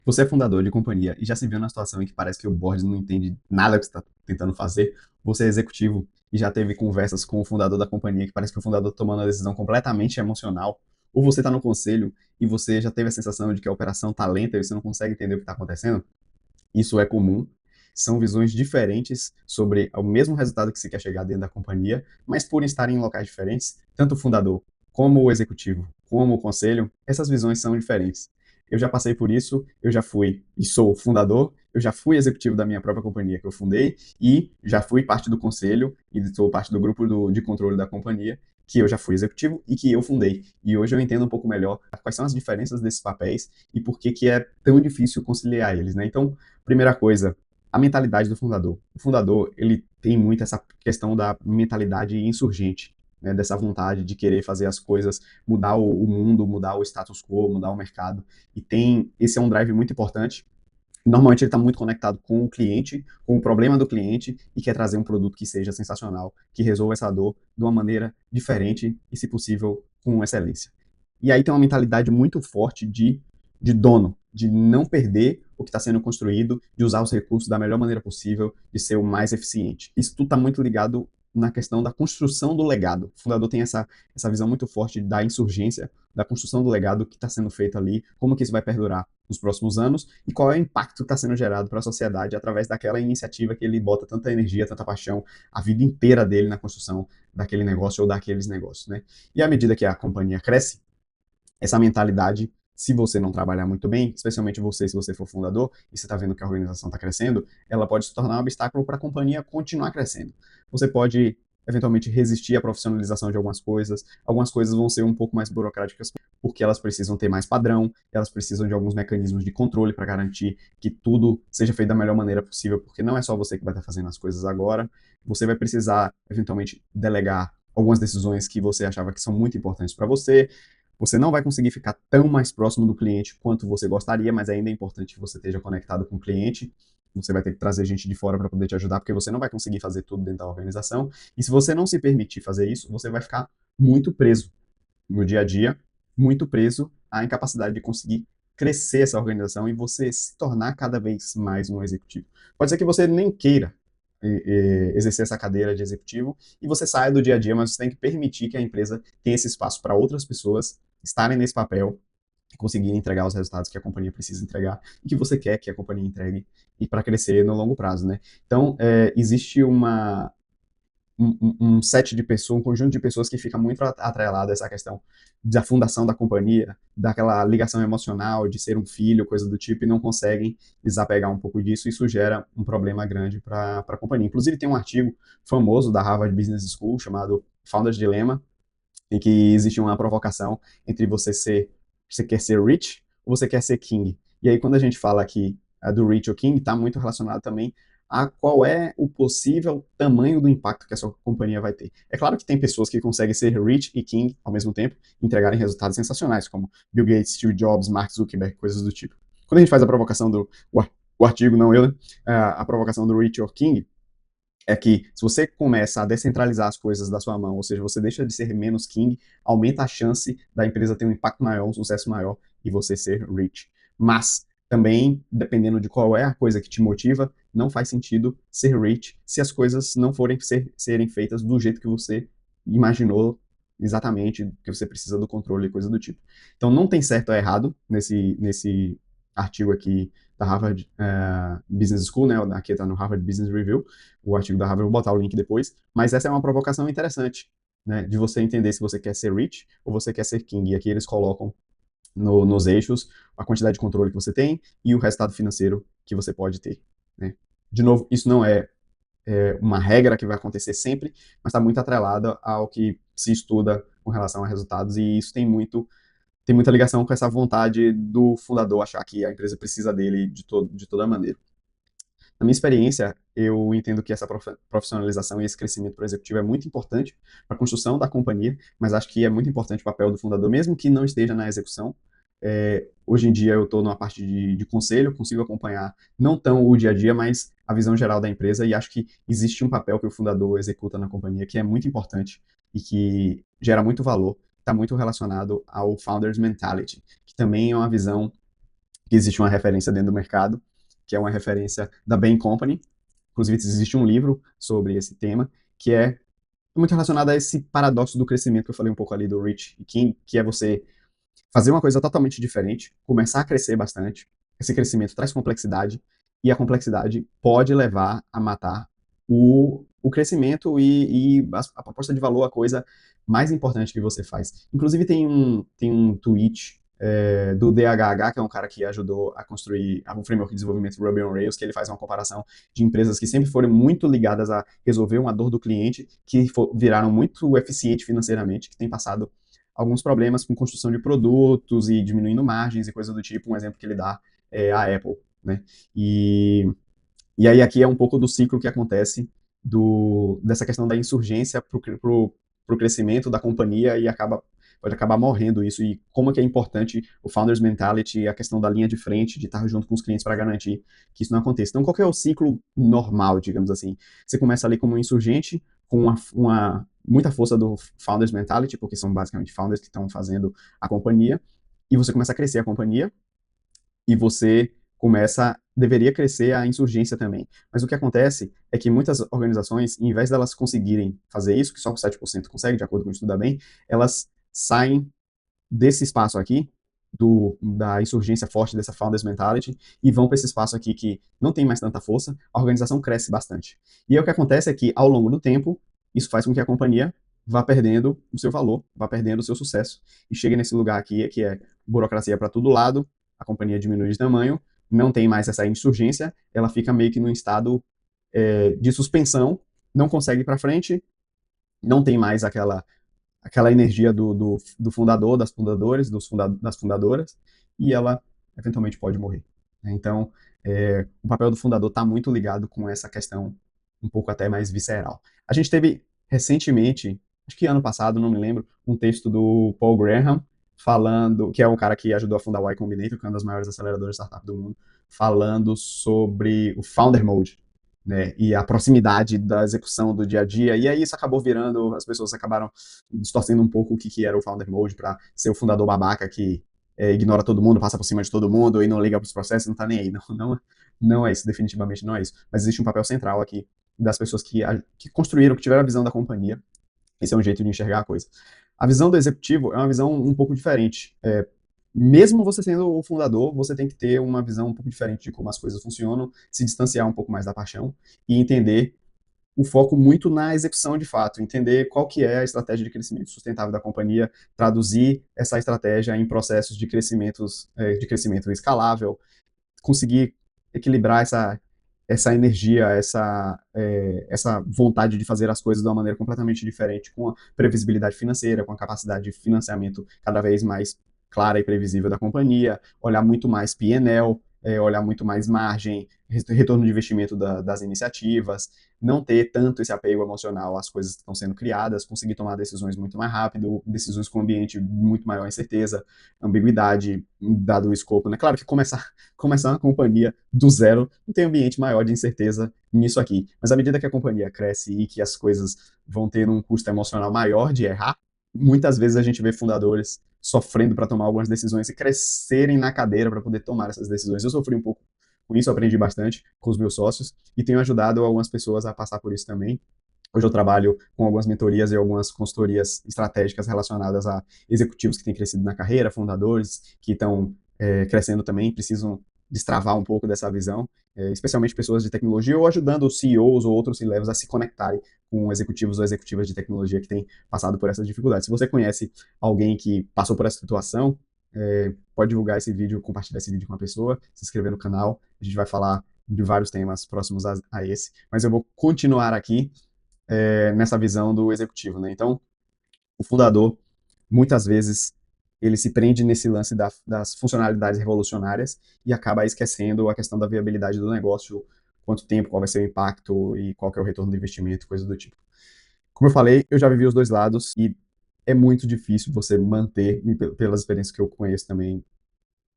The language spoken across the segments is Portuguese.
Você é fundador de companhia e já se viu na situação em que parece que o board não entende nada que você está tentando fazer? Você é executivo e já teve conversas com o fundador da companhia que parece que o fundador está tomando uma decisão completamente emocional? Ou você está no conselho e você já teve a sensação de que a operação está lenta e você não consegue entender o que está acontecendo? Isso é comum. São visões diferentes sobre o mesmo resultado que se quer chegar dentro da companhia, mas por estarem em locais diferentes, tanto o fundador como o executivo, como o conselho, essas visões são diferentes. Eu já passei por isso, eu já fui e sou fundador, eu já fui executivo da minha própria companhia que eu fundei e já fui parte do conselho e sou parte do grupo de controle da companhia que eu já fui executivo e que eu fundei. E hoje eu entendo um pouco melhor quais são as diferenças desses papéis e por que que é tão difícil conciliar eles, né? Então, primeira coisa, a mentalidade do fundador. O fundador, ele tem muito essa questão da mentalidade insurgente, né, dessa vontade de querer fazer as coisas, mudar o mundo, mudar o status quo, mudar o mercado. E esse é um drive muito importante. Normalmente ele está muito conectado com o cliente, com o problema do cliente e quer trazer um produto que seja sensacional, que resolva essa dor de uma maneira diferente e, se possível, com excelência. E aí tem uma mentalidade muito forte de dono, de não perder o que está sendo construído, de usar os recursos da melhor maneira possível, de ser o mais eficiente. Isso tudo está muito ligado na questão da construção do legado. O fundador tem essa visão muito forte da insurgência, da construção do legado que está sendo feito ali, como que isso vai perdurar nos próximos anos e qual é o impacto que está sendo gerado para a sociedade através daquela iniciativa que ele bota tanta energia, tanta paixão, a vida inteira dele na construção daquele negócio ou daqueles negócios, né? E à medida que a companhia cresce, essa mentalidade, se você não trabalhar muito bem, especialmente você, se você for fundador, e você está vendo que a organização está crescendo, ela pode se tornar um obstáculo para a companhia continuar crescendo. Você pode, eventualmente, resistir à profissionalização de algumas coisas vão ser um pouco mais burocráticas, porque elas precisam ter mais padrão, elas precisam de alguns mecanismos de controle para garantir que tudo seja feito da melhor maneira possível, porque não é só você que vai estar fazendo as coisas agora, você vai precisar, eventualmente, delegar algumas decisões que você achava que são muito importantes para você, você não vai conseguir ficar tão mais próximo do cliente quanto você gostaria, mas ainda é importante que você esteja conectado com o cliente. Você vai ter que trazer gente de fora para poder te ajudar, porque você não vai conseguir fazer tudo dentro da organização. E se você não se permitir fazer isso, você vai ficar muito preso no dia a dia, muito preso à incapacidade de conseguir crescer essa organização e você se tornar cada vez mais um executivo. Pode ser que você nem queira exercer essa cadeira de executivo e você saia do dia a dia, mas você tem que permitir que a empresa tenha esse espaço para outras pessoas estarem nesse papel e conseguirem entregar os resultados que a companhia precisa entregar e que você quer que a companhia entregue e para crescer no longo prazo, né? Então, existe um set de pessoas, um conjunto de pessoas que fica muito atrelado a essa questão da fundação da companhia, daquela ligação emocional de ser um filho, coisa do tipo, e não conseguem desapegar um pouco disso, e isso gera um problema grande para a companhia. Inclusive, tem um artigo famoso da Harvard Business School chamado Founder's Dilemma, em que existe uma provocação entre você quer ser rich ou você quer ser king. E aí, quando a gente fala aqui do rich ou king, está muito relacionado também a qual é o possível tamanho do impacto que a sua companhia vai ter. É claro que tem pessoas que conseguem ser rich e king ao mesmo tempo, e entregarem resultados sensacionais, como Bill Gates, Steve Jobs, Mark Zuckerberg, coisas do tipo. Quando a gente faz a provocação o artigo, não eu, né? A provocação do rich or king, é que se você começa a descentralizar as coisas da sua mão, ou seja, você deixa de ser menos king, aumenta a chance da empresa ter um impacto maior, um sucesso maior e você ser rich. Mas também, dependendo de qual é a coisa que te motiva, não faz sentido ser rich se as coisas não forem serem feitas do jeito que você imaginou exatamente, que você precisa do controle e coisa do tipo. Então não tem certo ou errado nesse artigo aqui da Harvard Business School, né? Aqui está no Harvard Business Review, o artigo da Harvard, eu vou botar o link depois, mas essa é uma provocação interessante, né? De você entender se você quer ser rich ou você quer ser king. E aqui eles colocam nos eixos a quantidade de controle que você tem e o resultado financeiro que você pode ter, né? De novo, isso não é uma regra que vai acontecer sempre, mas está muito atrelada ao que se estuda com relação a resultados e isso tem muita ligação com essa vontade do fundador achar que a empresa precisa dele de toda maneira. Na minha experiência, eu entendo que essa profissionalização e esse crescimento para o executivo é muito importante para a construção da companhia, mas acho que é muito importante o papel do fundador, mesmo que não esteja na execução. Hoje em dia eu estou numa parte de conselho, consigo acompanhar não tão o dia a dia, mas a visão geral da empresa e acho que existe um papel que o fundador executa na companhia que é muito importante e que gera muito valor, está muito relacionado ao founder's mentality, que também é uma visão que existe uma referência dentro do mercado, que é uma referência da Bain Company. Inclusive, existe um livro sobre esse tema, que é muito relacionado a esse paradoxo do crescimento que eu falei um pouco ali do Rich e King, que é você fazer uma coisa totalmente diferente, começar a crescer bastante. Esse crescimento traz complexidade, e a complexidade pode levar a matar o crescimento e a proposta de valor, a coisa mais importante que você faz. Inclusive, tem um tweet do DHH, que é um cara que ajudou a construir um framework de desenvolvimento Ruby on Rails, que ele faz uma comparação de empresas que sempre foram muito ligadas a resolver uma dor do cliente, que viraram muito eficientes financeiramente, que têm passado alguns problemas com construção de produtos e diminuindo margens e coisa do tipo. Um exemplo que ele dá é a Apple, né? E aí aqui é um pouco do ciclo que acontece dessa questão da insurgência para o crescimento da companhia e pode acabar morrendo isso, e como é que é importante o founder's mentality, a questão da linha de frente, de estar junto com os clientes para garantir que isso não aconteça. Então, qual que é o ciclo normal, digamos assim? Você começa ali como um insurgente, com muita força do founder's mentality, porque são basicamente founders que estão fazendo a companhia, e você começa a crescer a companhia, e você deveria crescer a insurgência também. Mas o que acontece é que muitas organizações, em vez delas conseguirem fazer isso, que só 7% consegue, de acordo com o Estuda Bem, elas saem desse espaço aqui, da insurgência forte, dessa founders mentality, e vão para esse espaço aqui que não tem mais tanta força, a organização cresce bastante. E aí o que acontece é que, ao longo do tempo, isso faz com que a companhia vá perdendo o seu valor, vá perdendo o seu sucesso, e chega nesse lugar aqui, que é burocracia para todo lado, a companhia diminui de tamanho, não tem mais essa insurgência, ela fica meio que num estado de suspensão, não consegue ir para frente, não tem mais aquela energia do fundador, das fundadoras, das fundadoras, e ela eventualmente pode morrer. Então, o papel do fundador está muito ligado com essa questão um pouco até mais visceral. A gente teve recentemente, acho que ano passado, não me lembro, um texto do Paul Graham falando, que é um cara que ajudou a fundar o Y Combinator, que é uma das maiores aceleradoras de startup do mundo, falando sobre o Founder Mode, né, e a proximidade da execução do dia a dia, e aí isso acabou virando, as pessoas acabaram distorcendo um pouco o que era o Founder Mode para ser o fundador babaca que ignora todo mundo, passa por cima de todo mundo e não liga para os processos, não tá nem aí. Não é isso, definitivamente não é isso. Mas existe um papel central aqui das pessoas que construíram, que tiveram a visão da companhia. Esse é um jeito de enxergar a coisa. A visão do executivo é uma visão um pouco diferente. Mesmo você sendo o fundador, você tem que ter uma visão um pouco diferente de como as coisas funcionam, se distanciar um pouco mais da paixão e entender o foco muito na execução de fato, entender qual que é a estratégia de crescimento sustentável da companhia, traduzir essa estratégia em processos de crescimento escalável, conseguir equilibrar essa energia, essa vontade de fazer as coisas de uma maneira completamente diferente, com a previsibilidade financeira, com a capacidade de financiamento cada vez mais clara e previsível da companhia, olhar muito mais P&L, olhar muito mais margem, retorno de investimento das iniciativas, não ter tanto esse apego emocional às coisas que estão sendo criadas, conseguir tomar decisões muito mais rápido, decisões com um ambiente muito maior incerteza, ambiguidade, dado o escopo, né? Claro que começar uma companhia do zero não tem ambiente maior de incerteza nisso aqui, mas à medida que a companhia cresce e que as coisas vão ter um custo emocional maior de errar, muitas vezes a gente vê fundadores sofrendo para tomar algumas decisões e crescerem na cadeira para poder tomar essas decisões. Eu sofri um pouco com isso, aprendi bastante com os meus sócios e tenho ajudado algumas pessoas a passar por isso também. Hoje eu trabalho com algumas mentorias e algumas consultorias estratégicas relacionadas a executivos que têm crescido na carreira, fundadores que estão crescendo também, precisam destravar um pouco dessa visão, especialmente pessoas de tecnologia, ou ajudando os CEOs ou outros C-levels a se conectarem com executivos ou executivas de tecnologia que têm passado por essas dificuldades. Se você conhece alguém que passou por essa situação, pode divulgar esse vídeo, compartilhar esse vídeo com uma pessoa, se inscrever no canal. A gente vai falar de vários temas próximos a esse, mas eu vou continuar aqui nessa visão do executivo, né? Então, o fundador, muitas vezes, ele se prende nesse lance das funcionalidades revolucionárias e acaba esquecendo a questão da viabilidade do negócio, quanto tempo, qual vai ser o impacto e qual que é o retorno do investimento, coisa do tipo. Como eu falei, eu já vivi os dois lados e é muito difícil você manter, e pelas experiências que eu conheço também,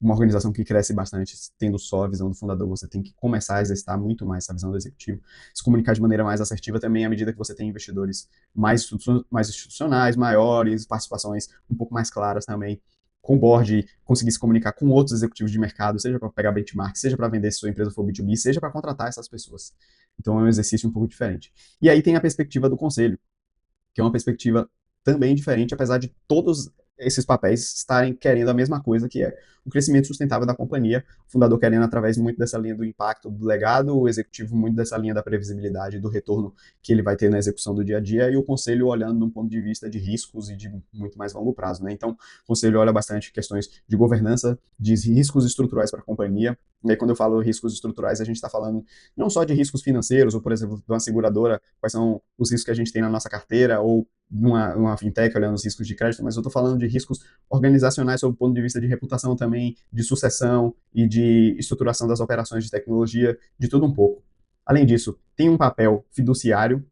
uma organização que cresce bastante, tendo só a visão do fundador, você tem que começar a exercitar muito mais essa visão do executivo, se comunicar de maneira mais assertiva também, à medida que você tem investidores mais institucionais, maiores, participações um pouco mais claras também. com o board, conseguir se comunicar com outros executivos de mercado, seja para pegar benchmark, seja para vender se sua empresa for B2B, seja para contratar essas pessoas. Então é um exercício um pouco diferente. E aí tem a perspectiva do conselho, que é uma perspectiva também diferente, apesar de todos esses papéis estarem querendo a mesma coisa, que é o crescimento sustentável da companhia, o fundador querendo através muito dessa linha do impacto do legado, o executivo muito dessa linha da previsibilidade do retorno que ele vai ter na execução do dia a dia, e o conselho olhando de um ponto de vista de riscos e de muito mais longo prazo, né? Então, o conselho olha bastante questões de governança, de riscos estruturais para a companhia, e aí, quando eu falo riscos estruturais, a gente está falando não só de riscos financeiros, ou, por exemplo, de uma seguradora, quais são os riscos que a gente tem na nossa carteira, ou uma fintech olhando os riscos de crédito, mas eu estou falando de riscos organizacionais sob o ponto de vista de reputação também, de sucessão e de estruturação das operações de tecnologia, de tudo um pouco. Além disso, tem um papel fiduciário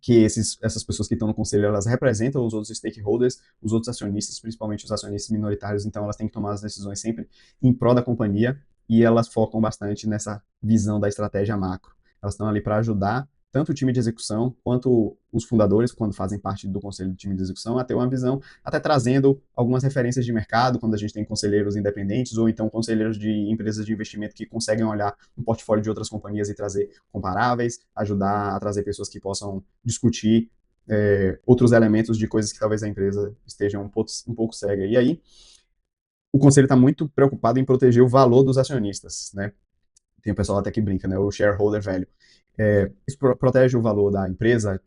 que essas pessoas que estão no conselho, elas representam os outros stakeholders, os outros acionistas, principalmente os acionistas minoritários, então elas têm que tomar as decisões sempre em prol da companhia e elas focam bastante nessa visão da estratégia macro. Elas estão ali para ajudar tanto o time de execução quanto os fundadores, quando fazem parte do conselho do time de execução, a ter uma visão, até trazendo algumas referências de mercado, quando a gente tem conselheiros independentes ou então conselheiros de empresas de investimento que conseguem olhar um portfólio de outras companhias e trazer comparáveis, ajudar a trazer pessoas que possam discutir outros elementos de coisas que talvez a empresa esteja um pouco cega. E aí, o conselho está muito preocupado em proteger o valor dos acionistas, né? Tem o pessoal até que brinca, né? O shareholder value. Isso protege o valor da empresa,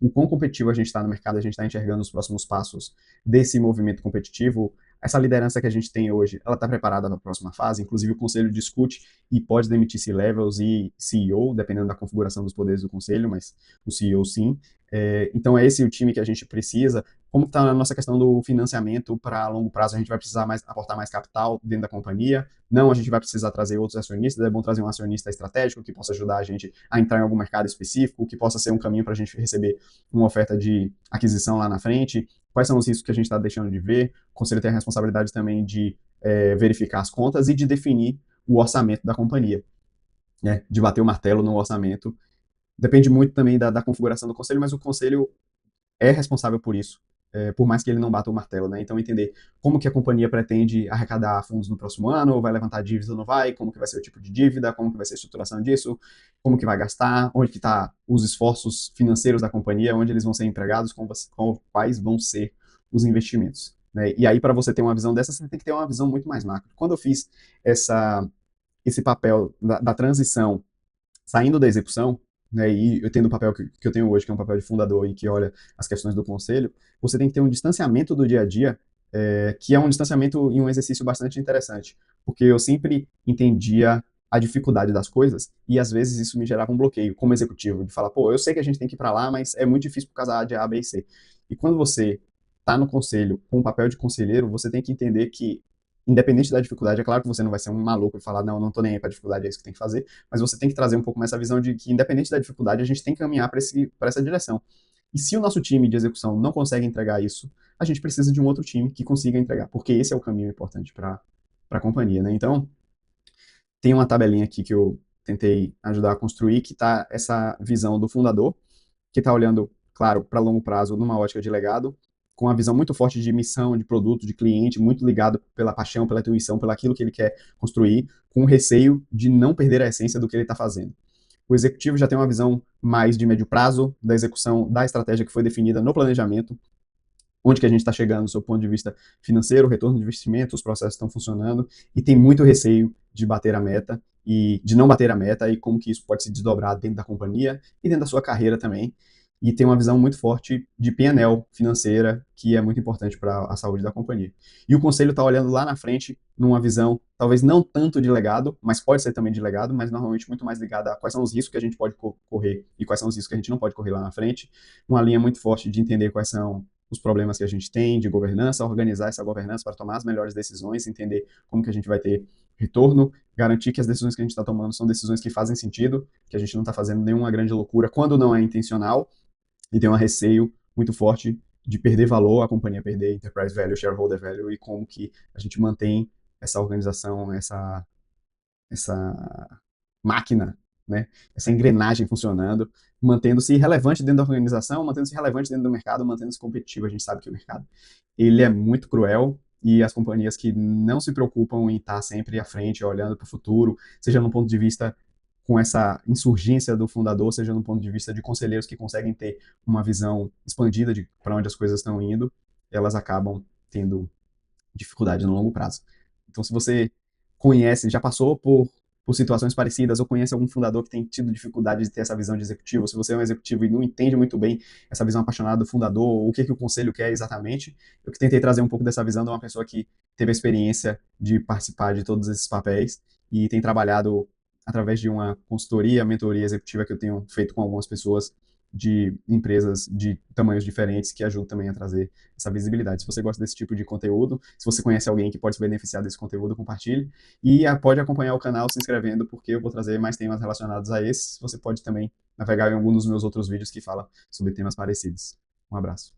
o quão competitivo a gente está no mercado, a gente está enxergando os próximos passos desse movimento competitivo. Essa liderança que a gente tem hoje, ela está preparada para a próxima fase, inclusive o conselho discute e pode demitir C-levels e CEO, dependendo da configuração dos poderes do conselho, mas o CEO sim. Então é esse o time que a gente precisa. Como está a nossa questão do financiamento para longo prazo? A gente vai precisar aportar mais capital dentro da companhia? Não, a gente vai precisar trazer outros acionistas, é bom trazer um acionista estratégico que possa ajudar a gente a entrar em algum mercado específico, que possa ser um caminho para a gente receber uma oferta de aquisição lá na frente. Quais são os riscos que a gente está deixando de ver? O conselho tem a responsabilidade também de verificar as contas e de definir o orçamento da companhia, né? De bater o martelo no orçamento. Depende muito também da configuração do conselho, mas o conselho é responsável por isso, por mais que ele não bata o martelo, né? Então, entender como que a companhia pretende arrecadar fundos no próximo ano, vai levantar dívida ou não vai, como que vai ser o tipo de dívida, como que vai ser a estruturação disso, como que vai gastar, onde que está os esforços financeiros da companhia, onde eles vão ser empregados, quais vão ser os investimentos, né? E aí, para você ter uma visão dessa, você tem que ter uma visão muito mais macro. Quando eu fiz esse papel da transição saindo da execução, né, e eu tendo o papel que eu tenho hoje, que é um papel de fundador e que olha as questões do conselho, você tem que ter um distanciamento do dia a dia, que é um distanciamento e um exercício bastante interessante, porque eu sempre entendia a dificuldade das coisas e às vezes isso me gerava um bloqueio como executivo, de falar, pô, eu sei que a gente tem que ir para lá, mas é muito difícil por causa de A, B e C. E quando você está no conselho com o papel de conselheiro, você tem que entender que independente da dificuldade, é claro que você não vai ser um maluco e falar, não, não tô nem aí pra dificuldade, é isso que tem que fazer, mas você tem que trazer um pouco mais essa visão de que, independente da dificuldade, a gente tem que caminhar para essa direção. E se o nosso time de execução não consegue entregar isso, a gente precisa de um outro time que consiga entregar, porque esse é o caminho importante para a companhia, né? Então, tem uma tabelinha aqui que eu tentei ajudar a construir, que está essa visão do fundador, que está olhando, claro, para longo prazo, numa ótica de legado, com uma visão muito forte de missão, de produto, de cliente, muito ligado pela paixão, pela intuição, pelo aquilo que ele quer construir, com o receio de não perder a essência do que ele está fazendo. O executivo já tem uma visão mais de médio prazo da execução da estratégia que foi definida no planejamento, onde que a gente está chegando do seu ponto de vista financeiro, retorno de investimento, os processos estão funcionando, e tem muito receio de bater a meta e de não bater a meta e como que isso pode se desdobrar dentro da companhia e dentro da sua carreira também. E tem uma visão muito forte de P&L financeira, que é muito importante para a saúde da companhia. E o conselho está olhando lá na frente, numa visão, talvez não tanto de legado, mas pode ser também de legado, mas normalmente muito mais ligada a quais são os riscos que a gente pode correr e quais são os riscos que a gente não pode correr lá na frente. Uma linha muito forte de entender quais são os problemas que a gente tem de governança, organizar essa governança para tomar as melhores decisões, entender como que a gente vai ter retorno, garantir que as decisões que a gente está tomando são decisões que fazem sentido, que a gente não está fazendo nenhuma grande loucura quando não é intencional, e tem um receio muito forte de perder valor, a companhia perder enterprise value, shareholder value, e como que a gente mantém essa organização, essa máquina, né? Essa engrenagem funcionando, mantendo-se relevante dentro da organização, mantendo-se relevante dentro do mercado, mantendo-se competitivo. A gente sabe que o mercado ele é muito cruel e as companhias que não se preocupam em estar sempre à frente, olhando para o futuro, seja no ponto de vista com essa insurgência do fundador, seja no ponto de vista de conselheiros que conseguem ter uma visão expandida de para onde as coisas estão indo, elas acabam tendo dificuldade no longo prazo. Então, se você conhece, já passou por situações parecidas, ou conhece algum fundador que tem tido dificuldade de ter essa visão de executivo, se você é um executivo e não entende muito bem essa visão apaixonada do fundador, o que o conselho quer exatamente, eu que tentei trazer um pouco dessa visão de uma pessoa que teve a experiência de participar de todos esses papéis e tem trabalhado através de uma consultoria, mentoria executiva que eu tenho feito com algumas pessoas de empresas de tamanhos diferentes que ajudam também a trazer essa visibilidade. Se você gosta desse tipo de conteúdo, se você conhece alguém que pode se beneficiar desse conteúdo, compartilhe. E pode acompanhar o canal se inscrevendo, porque eu vou trazer mais temas relacionados a esse. Você pode também navegar em algum dos meus outros vídeos que fala sobre temas parecidos. Um abraço.